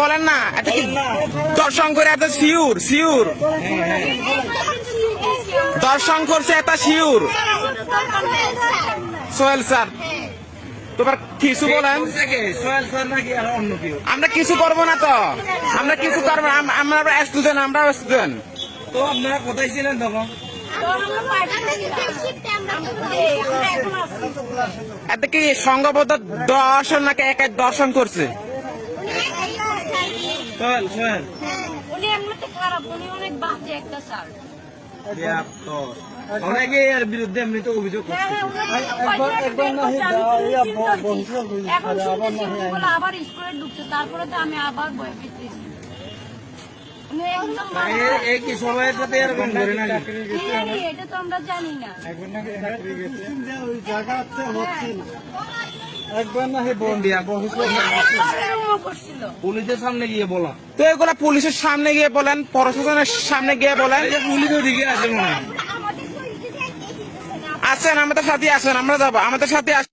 বলেন না, এটা কি দর্শন করে এত শিউর শিউর দর্শন করছে এত শিউর। সোহেল স্যার তোমার কিছু বলেন, আমরা কিছু করবো না তো, আমরা কিছু করবো না, আমরা স্টুডেন্ট, আমরা স্টুডেন্ট। তো আপনারা কোথায় ছিলেন তখন? এতে কি সংঘবদ্ধ দর্শন নাকি এক এক দর্শন করছে? উনি এমনিতে খারাপ, উনি অনেক বাজে একটা স্যার। অনেকে এর বিরুদ্ধে এমনি তো অভিযোগ করছে। এখন শুনতেছি ওগুলো আবার স্কুলে ঢুকছে, তারপরে তো আমি আবার ভয় পেতেছি। উনি একদম এই কি সবাইয়ের সাথে এরকম করে না? এটা তো আমরা জানি না। পুলিশের সামনে গিয়ে বলা, তো এগুলা পুলিশের সামনে গিয়ে বলেন, প্রশাসনের সামনে গিয়ে বলেন। পুলিশ ওদিকে আছে মনে হয়। আসেন আমাদের সাথে, আসেন আমরা যাবো, আমাদের সাথে আসেন।